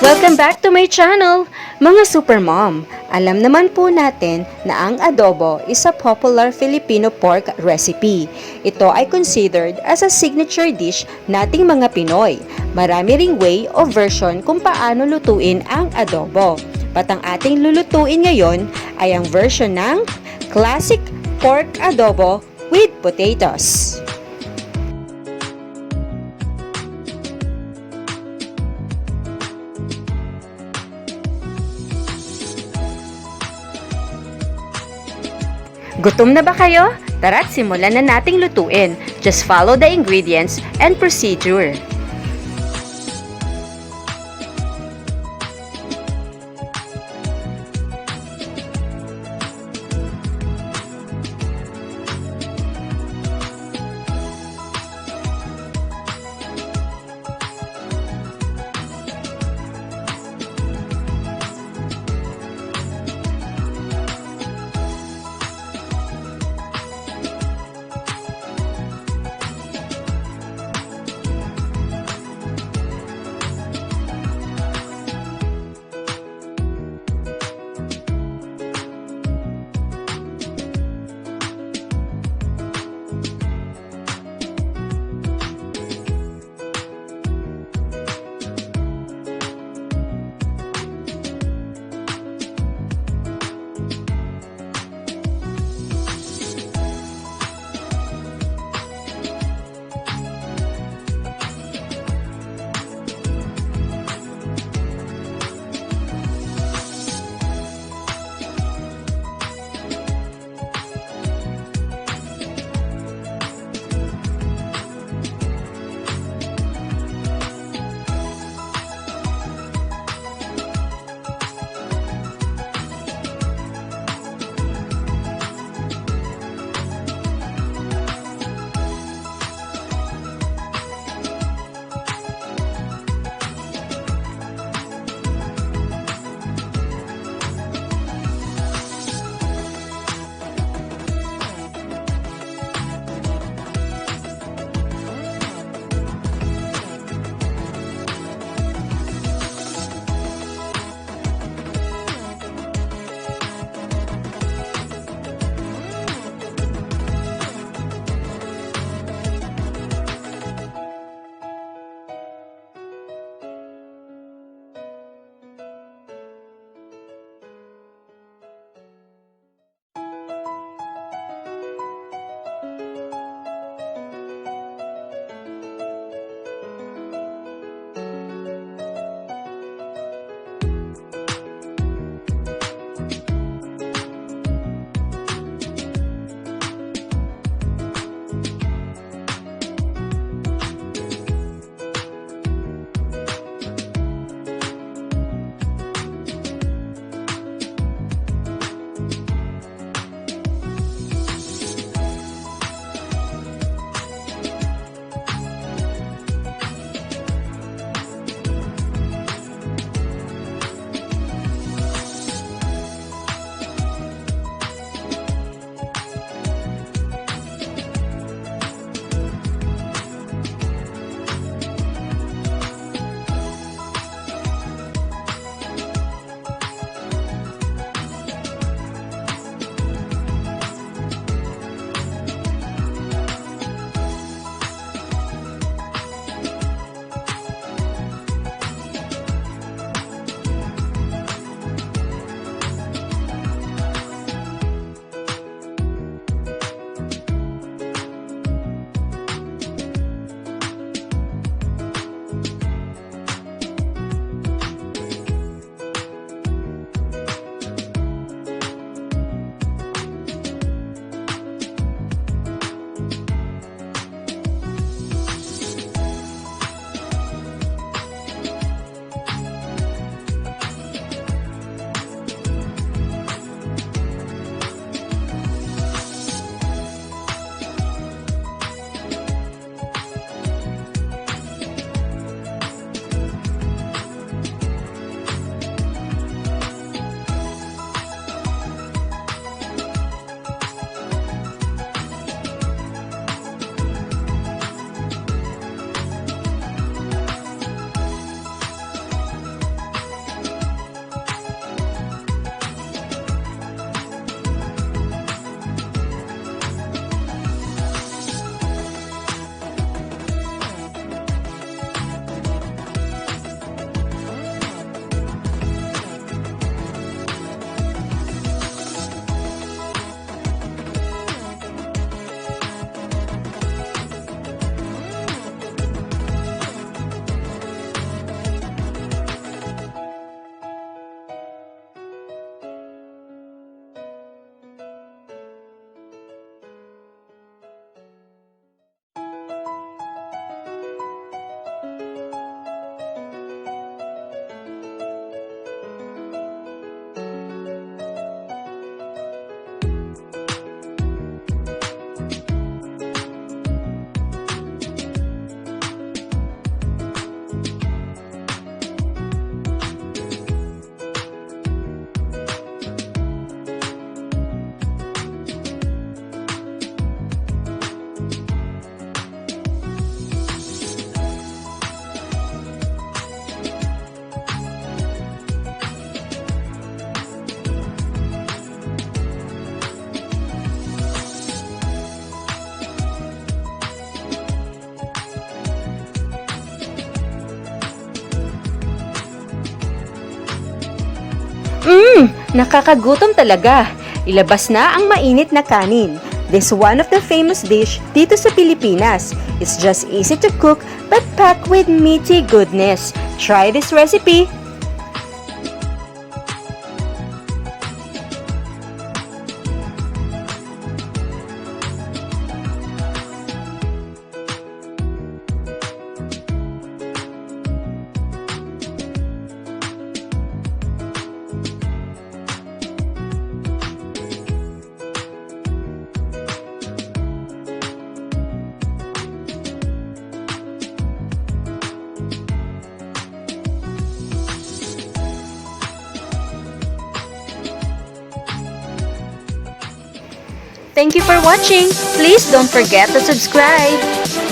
Welcome back to my channel, mga super mom. Alam naman po natin na ang adobo is a popular Filipino pork recipe. Ito ay considered as a signature dish nating mga Pinoy. Marami ring way o version kung paano lutuin ang adobo. At ang ating lulutuin ngayon ay ang version ng classic pork adobo with potatoes. Gutom na ba kayo? Tara't simulan na nating lutuin. Just follow the ingredients and procedure. Nakakagutom talaga. Ilabas na ang mainit na kanin. This is one of the famous dish dito sa Pilipinas. It's just easy to cook but packed with meaty goodness. Try this recipe. Thank you for watching. Please don't forget to subscribe.